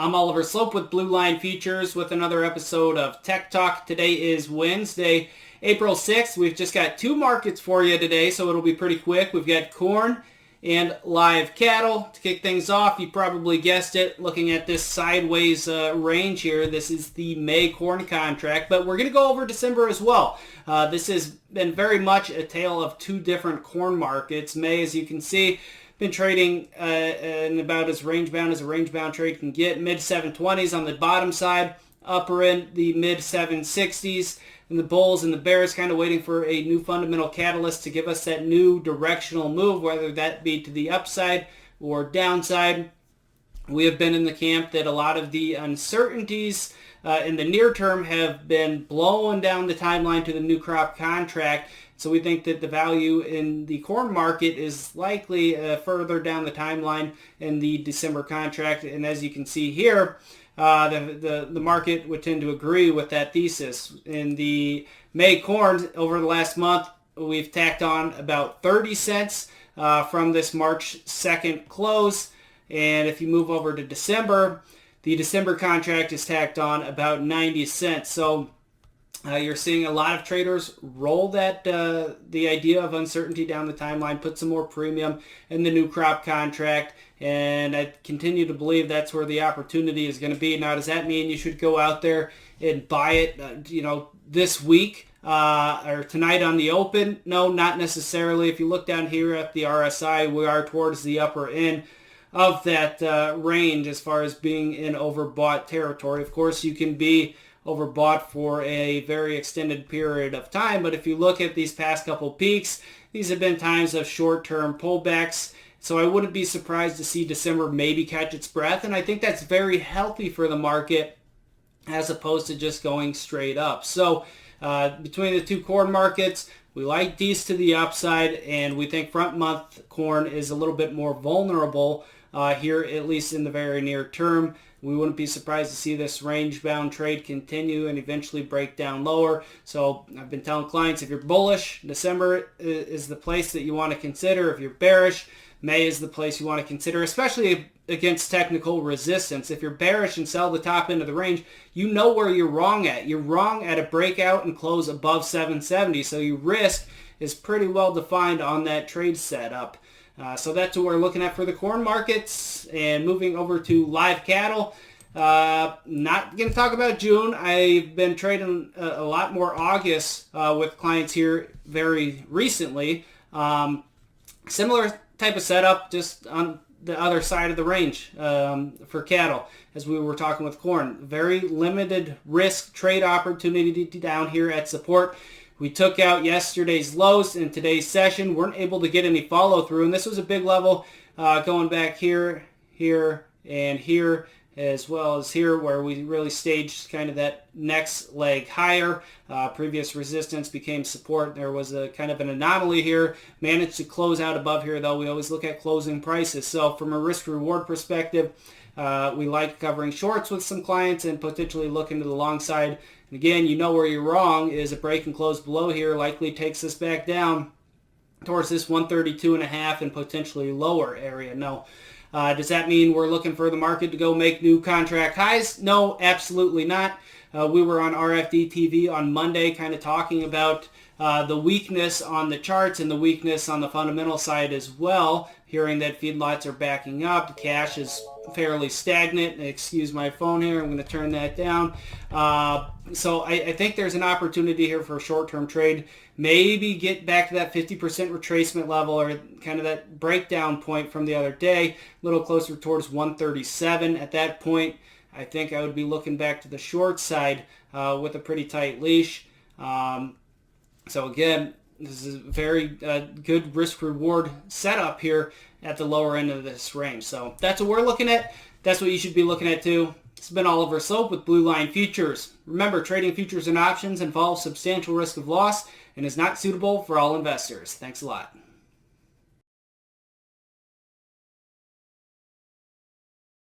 I'm Oliver Sloup with Blue Line Futures with another episode of Tech Talk. Today is Wednesday, April 6th. We've just got two markets for you today, so it'll be pretty quick. We've got corn and live cattle. To kick things off, you probably guessed it, looking at this sideways range here. This is the May corn contract, but we're going to go over December as well. This has been very much a tale of two different corn markets. May, as you can see, been trading in about as range-bound as a range-bound trade can get. Mid-720s on the bottom side, upper end the mid-760s. And the bulls and the bears kind of waiting for a new fundamental catalyst to give us that new directional move, whether that be to the upside or downside. We have been in the camp that a lot of the uncertainties in the near term have been blowing down the timeline to the new crop contract. So we think that the value in the corn market is likely further down the timeline in the December contract. And as you can see here, the market would tend to agree with that thesis. In the May corn over the last month, we've tacked on about 30 cents from this March 2nd close. And if you move over to December, the December contract is tacked on about 90 cents. So you're seeing a lot of traders roll that the idea of uncertainty down the timeline, put some more premium in the new crop contract, and I continue to believe that's where the opportunity is going to be. Now, does that mean you should go out there and buy it, this week or tonight on the open? No, not necessarily. If you look down here at the RSI, we are towards the upper end of that range as far as being in overbought territory. Of course, you can be overbought for a very extended period of time, but if you look at these past couple peaks, these have been times of short-term pullbacks, so I wouldn't be surprised to see December maybe catch its breath, and I think that's very healthy for the market as opposed to just going straight up. So between the two corn markets, we like these to the upside, and we think front month corn is a little bit more vulnerable here, at least in the very near term. We wouldn't be surprised to see this range-bound trade continue and eventually break down lower. So I've been telling clients, if you're bullish, December is the place that you want to consider. If you're bearish, May is the place you want to consider, especially against technical resistance. If you're bearish and sell the top end of the range, you know where you're wrong at. You're wrong at a breakout and close above 770. So your risk is pretty well defined on that trade setup. So that's what we're looking at for the corn markets. And moving over to live cattle, not going to talk about June. I've been trading a lot more August with clients here very recently. Similar type of setup, just on the other side of the range for cattle, as we were talking with corn. Very limited risk trade opportunity down here at support. We took out yesterday's lows in today's session, weren't able to get any follow through, and this was a big level going back here, here, and here, as well as here, where we really staged kind of that next leg higher. Previous resistance became support. There was a kind of an anomaly here. Managed to close out above here, though. We always look at closing prices. So from a risk-reward perspective, we like covering shorts with some clients and potentially looking to the long side. And again, you know where you're wrong is a break and close below here likely takes us back down towards this 132.5 and potentially lower area. No. Does that mean we're looking for the market to go make new contract highs? No, absolutely not. We were on RFD TV on Monday kind of talking about the weakness on the charts and the weakness on the fundamental side as well, hearing that feedlots are backing up. The cash is fairly stagnant. Excuse my phone here. I'm going to turn that down. So I think there's an opportunity here for a short-term trade. Maybe get back to that 50% retracement level or kind of that breakdown point from the other day, a little closer towards 137. At that point, I think I would be looking back to the short side with a pretty tight leash. So again, this is a very good risk-reward setup here at the lower end of this range. So that's what we're looking at. That's what you should be looking at too. It's been Oliver Sloup with Blue Line Futures. Remember, trading futures and options involves substantial risk of loss and is not suitable for all investors. Thanks a lot.